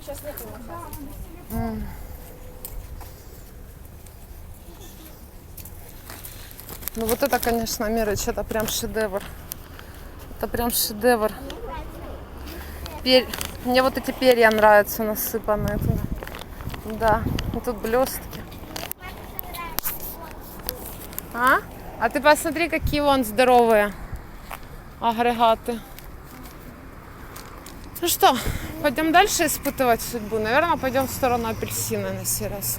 сейчас нету. Ну вот это, конечно, Мирыч, это прям шедевр. Это прям шедевр. Мне вот эти перья нравятся, насыпанные туда. Да, и тут блестки. А ты посмотри, какие вон здоровые агрегаты. Ну что, пойдем дальше испытывать судьбу? Наверное, пойдем в сторону апельсина на сей раз.